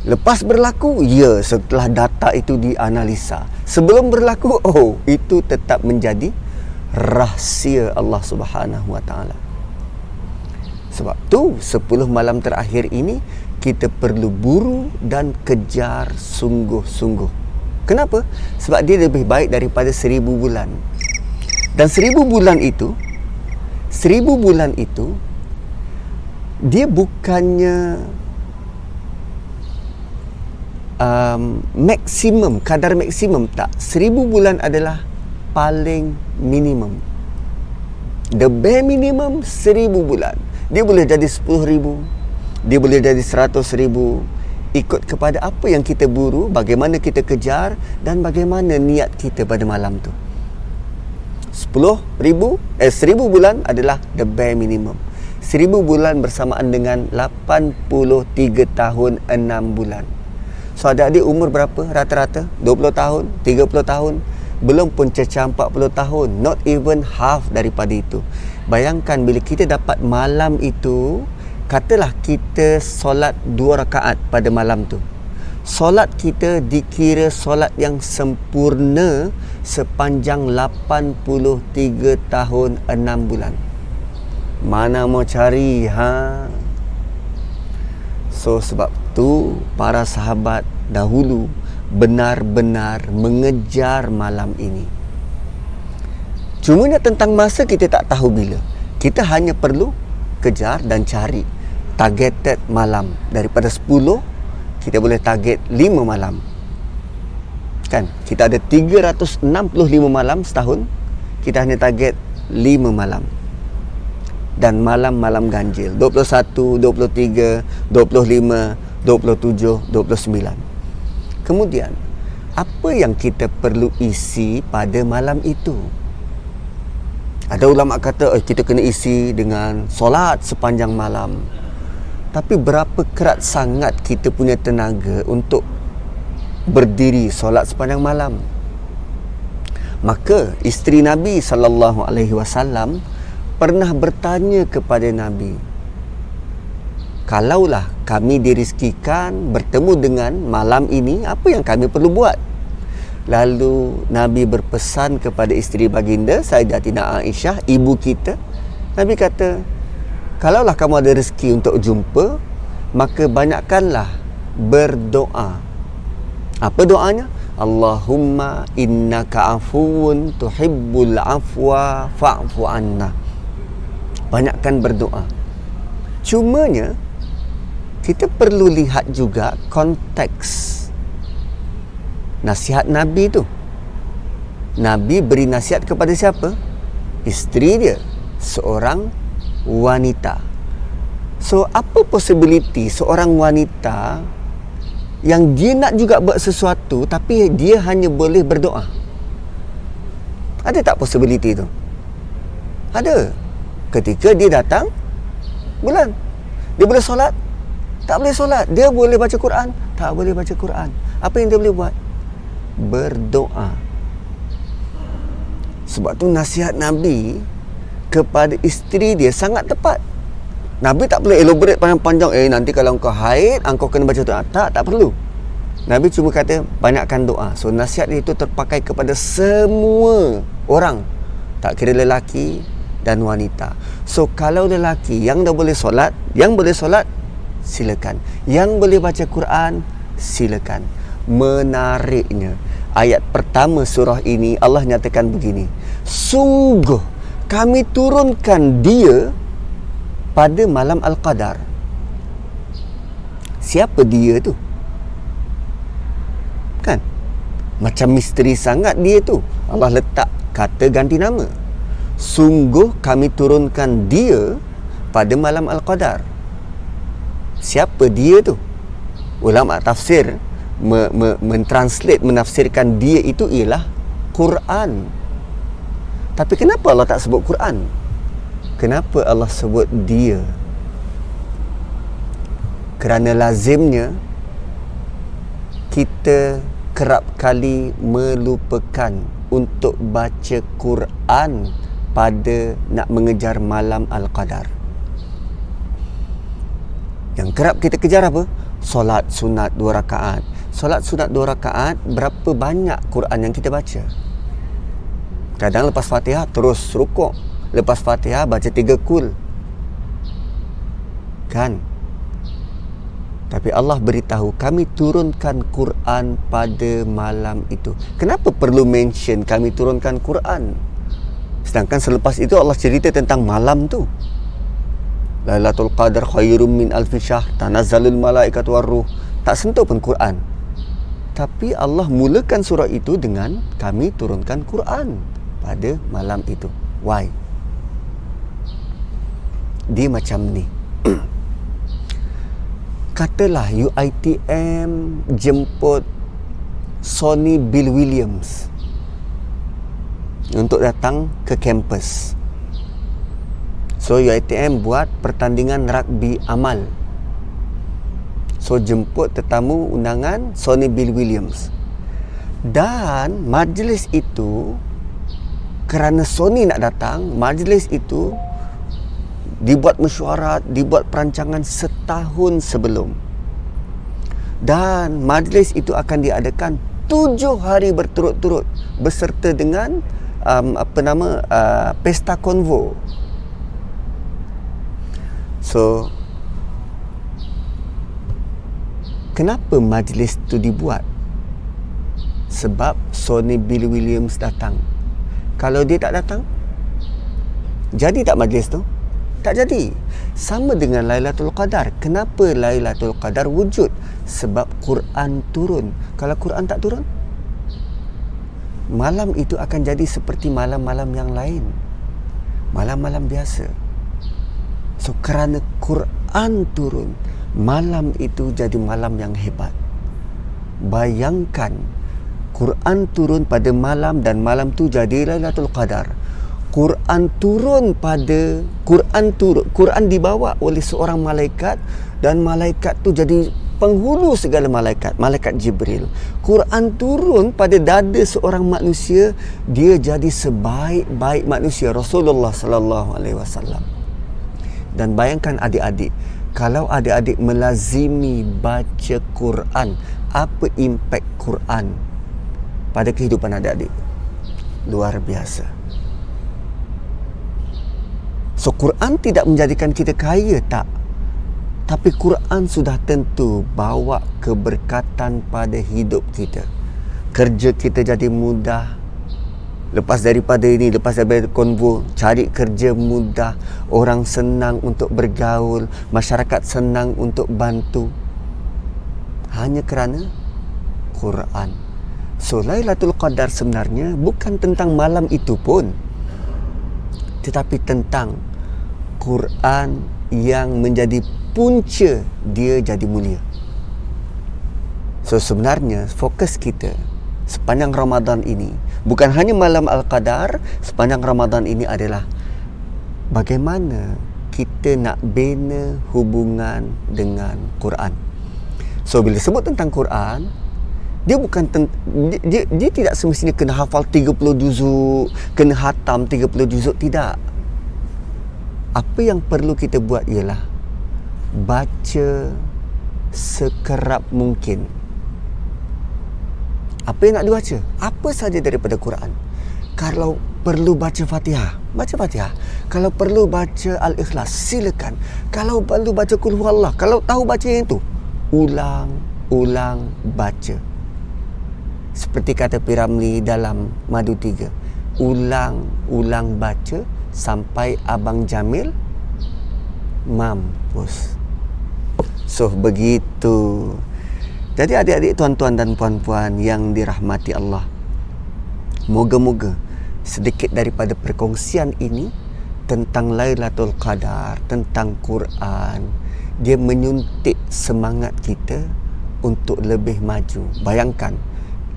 Lepas berlaku, ya, setelah data itu dianalisa. Sebelum berlaku, itu tetap menjadi rahsia Allah Subhanahu Wa Taala. Sebab tu 10 malam terakhir ini kita perlu buru dan kejar sungguh-sungguh. Kenapa? Sebab dia lebih baik daripada 1000 bulan. Dan 1000 bulan itu dia bukannya maksimum, kadar maksimum, tak. 1000 bulan adalah paling minimum. The bare minimum 1000 bulan. Dia boleh jadi 10,000, dia boleh jadi 100,000, ikut kepada apa yang kita buru, bagaimana kita kejar, dan bagaimana niat kita pada malam tu. 1000 bulan adalah the bare minimum. 1000 bulan bersamaan dengan 83 tahun 6 bulan. So adik-adik umur berapa rata-rata? 20 tahun, 30 tahun, belum pun cecah 40 tahun, not even half daripada itu. Bayangkan bila kita dapat malam itu, katalah kita solat 2 rakaat pada malam tu. Solat kita dikira solat yang sempurna sepanjang 83 tahun 6 bulan. Mana mau cari, So sebab tu para sahabat dahulu benar-benar mengejar malam ini. Cumanya tentang masa kita tak tahu bila. Kita hanya perlu kejar dan cari targeted malam. Daripada 10, kita boleh target 5 malam. Kan? Kita ada 365 malam setahun, kita hanya target 5 malam. Dan malam-malam ganjil 21, 23, 25, 27, 29. Kemudian, apa yang kita perlu isi pada malam itu? Ada ulama kata kita kena isi dengan solat sepanjang malam. Tapi berapa kerat sangat kita punya tenaga untuk berdiri solat sepanjang malam? Maka isteri Nabi SAW pernah bertanya kepada Nabi, kalaulah kami dirizkikan bertemu dengan malam ini, apa yang kami perlu buat? Lalu Nabi berpesan kepada isteri baginda Sayyidatina Aisyah, ibu kita. Nabi kata, kalaulah kamu ada rezeki untuk jumpa, maka banyakkanlah berdoa. Apa doanya? Allahumma innaka afuwun tuhibbul afwa fa'fu anna. Banyakkan berdoa. Cumanya kita perlu lihat juga konteks nasihat Nabi tu. Nabi beri nasihat kepada siapa? Isteri dia, seorang wanita. So, apa possibility seorang wanita yang dia nak juga buat sesuatu tapi dia hanya boleh berdoa? Ada tak possibility tu? Ada. Ketika dia datang bulan, dia boleh solat? Tak boleh solat. Dia boleh baca Quran? Tak boleh baca Quran. Apa yang dia boleh buat? Berdoa. Sebab tu nasihat Nabi kepada isteri dia sangat tepat. Nabi tak perlu elaborate panjang-panjang, nanti kalau engkau haid, engkau kena baca doa. Tak perlu. Nabi cuma kata banyakkan doa. So nasihat itu terpakai kepada semua orang, tak kira lelaki dan wanita. So kalau lelaki yang dah boleh solat, silakan. Yang boleh baca Quran, silakan. Menariknya, ayat pertama surah ini Allah nyatakan begini, sungguh kami turunkan dia pada malam Al-Qadar. Siapa dia tu? Kan? Macam misteri sangat dia tu. Allah letak kata ganti nama. Sungguh kami turunkan dia pada malam Al-Qadar. Siapa dia tu? Ulama tafsir mentranslate, menafsirkan dia itu ialah Quran. Tapi kenapa Allah tak sebut Quran? Kenapa Allah sebut dia? Kerana lazimnya kita kerap kali melupakan untuk baca Quran pada nak mengejar malam Al-Qadar. Yang kerap kita kejar apa? Solat sunat 2 rakaat. Solat sunat 2 rakaat, berapa banyak Quran yang kita baca? Kadang lepas Fatihah terus rukuk, lepas Fatihah baca 3 kul. Kan? Tapi Allah beritahu kami turunkan Quran pada malam itu. Kenapa perlu mention kami turunkan Quran? Sedangkan selepas itu Allah cerita tentang malam tu. Lailatul Qadar khairum min alfi syahr, tanazzalul malaikatu warruh. Tak sentuh pun Quran. Tapi Allah mulakan surah itu dengan kami turunkan Quran pada malam itu. Why? Dia macam ni. Katalah UiTM jemput Sonny Bill Williams untuk datang ke kampus. So UiTM buat pertandingan rugby amal. So jemput tetamu undangan Sonny Bill Williams. Dan majlis itu, kerana Sonny nak datang, majlis itu dibuat mesyuarat, dibuat perancangan setahun sebelum. Dan majlis itu akan diadakan 7 hari berturut-turut beserta dengan pesta konvo. So kenapa majlis tu dibuat? Sebab Sonny Bill Williams datang. Kalau dia tak datang, jadi tak majlis tu? Tak jadi. Sama dengan Lailatul Qadar. Kenapa Lailatul Qadar wujud? Sebab Quran turun. Kalau Quran tak turun, malam itu akan jadi seperti malam-malam yang lain, malam-malam biasa. So kerana Quran turun, malam itu jadi malam yang hebat. Bayangkan, Quran turun pada malam dan malam tu jadi Lailatul Qadar. Quran dibawa oleh seorang malaikat dan malaikat tu jadi penghulu segala malaikat, malaikat Jibril. Quran turun pada dada seorang manusia, dia jadi sebaik-baik manusia, Rasulullah sallallahu alaihi wasallam. Dan bayangkan adik-adik, kalau adik-adik melazimi baca Quran, apa impak Quran pada kehidupan adik-adik? Luar biasa. So Quran tidak menjadikan kita kaya, tak. Tapi Quran sudah tentu bawa keberkatan pada hidup kita. Kerja kita jadi mudah. Lepas daripada ini, lepas daripada konvo, cari kerja mudah. Orang senang untuk bergaul. Masyarakat senang untuk bantu. Hanya kerana Quran. So, Lailatul Qadar sebenarnya bukan tentang malam itu pun. Tetapi tentang Quran yang menjadi punca dia jadi mulia. So, sebenarnya fokus kita sepanjang Ramadan ini bukan hanya malam Al-Qadar. Sepanjang Ramadan ini adalah bagaimana kita nak bina hubungan dengan Quran. So, bila sebut tentang Quran, dia bukan dia tidak semestinya kena hafal 30 juzuk, kena hatam 30 juzuk, tidak. Apa yang perlu kita buat ialah baca sekerap mungkin. Apa yang nak dibaca? Apa saja daripada Quran. Kalau perlu baca Fatihah, baca Fatihah. Kalau perlu baca Al-Ikhlas, silakan. Kalau perlu baca Qul Huwallah, kalau tahu baca yang itu, ulang baca. Seperti kata Piramli dalam Madu 3, ulang baca sampai Abang Jamil mampus. So, begitu. Jadi adik-adik, tuan-tuan dan puan-puan yang dirahmati Allah, moga-moga sedikit daripada perkongsian ini tentang Lailatul Qadar, tentang Quran, dia menyuntik semangat kita untuk lebih maju. Bayangkan,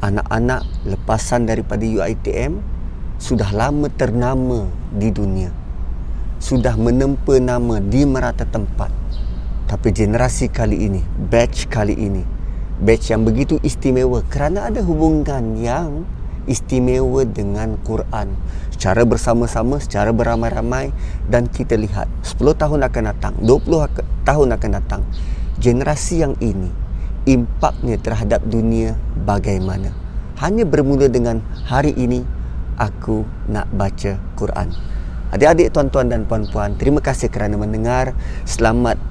anak-anak lepasan daripada UiTM sudah lama ternama di dunia, sudah menempa nama di merata tempat. Tapi generasi kali ini, batch kali ini, batch yang begitu istimewa kerana ada hubungan yang istimewa dengan Quran secara bersama-sama, secara beramai-ramai. Dan kita lihat 10 tahun akan datang, 20 tahun akan datang, generasi yang ini impaknya terhadap dunia bagaimana. Hanya bermula dengan hari ini aku nak baca Quran. Adik-adik, tuan-tuan dan puan-puan, terima kasih kerana mendengar. Selamat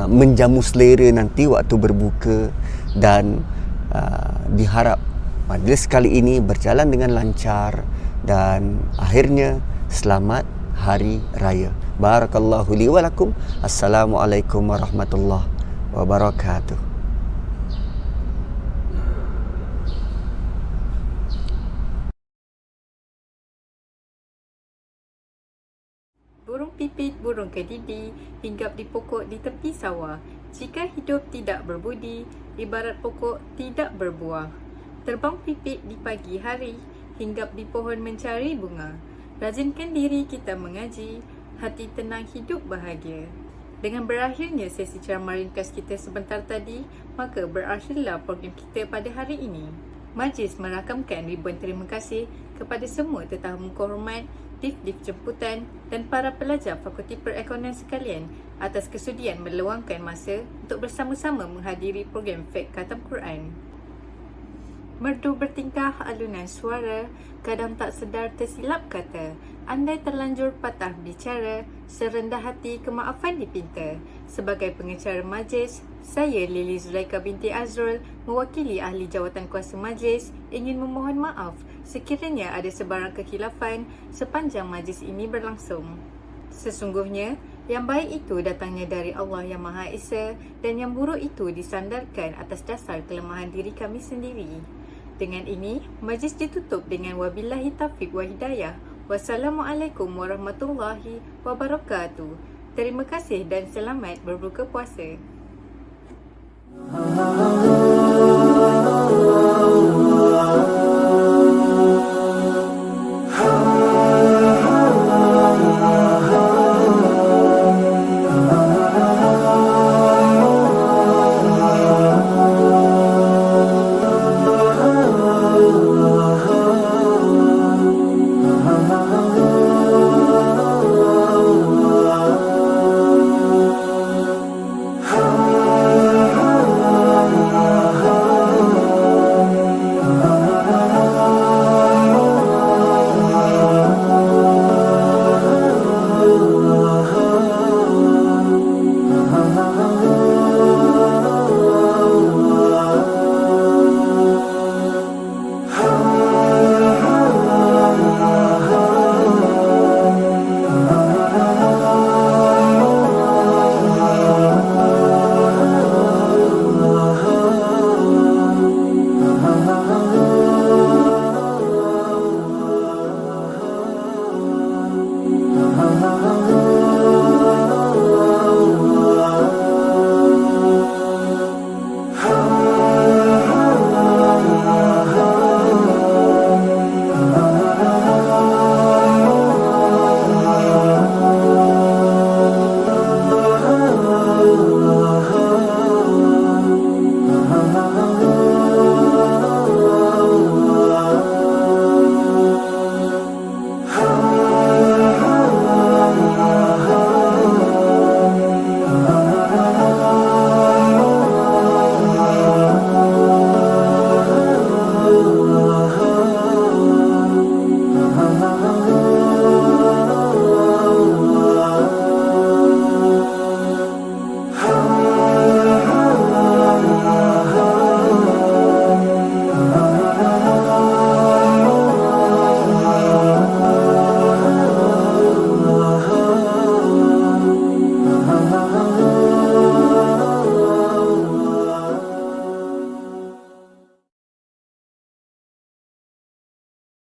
menjamu selera nanti waktu berbuka, dan diharap majlis kali ini berjalan dengan lancar, dan akhirnya selamat Hari Raya. Barakallahu li wa lakum. Assalamualaikum warahmatullahi wabarakatuh. Burung pipit, burung kedidi, hinggap di pokok di tepi sawah. Jika hidup tidak berbudi, ibarat pokok tidak berbuah. Terbang pipit di pagi hari, hinggap di pohon mencari bunga. Rajinkan diri kita mengaji, hati tenang hidup bahagia. Dengan berakhirnya sesi ceramah ringkas kita sebentar tadi, maka berakhirlah program kita pada hari ini. Majlis merakamkan ribuan terima kasih kepada semua tetamu hormat, div-div jemputan dan para pelajar Fakulti Perekonomian sekalian atas kesudian meluangkan masa untuk bersama-sama menghadiri program Fiqh Khatam Quran. Merdu bertingkah alunan suara, kadang tak sedar tersilap kata. Andai terlanjur patah bicara, serendah hati kemaafan dipinta. Sebagai pengacara majlis, saya Lili Zulaika binti Azrul, mewakili ahli jawatan kuasa majlis, ingin memohon maaf sekiranya ada sebarang kekhilafan sepanjang majlis ini berlangsung. Sesungguhnya, yang baik itu datangnya dari Allah yang Maha Esa, dan yang buruk itu disandarkan atas dasar kelemahan diri kami sendiri. Dengan ini, majlis ditutup dengan wabillahi taufiq wa hidayah. Wassalamualaikum warahmatullahi wabarakatuh. Terima kasih dan selamat berbuka puasa.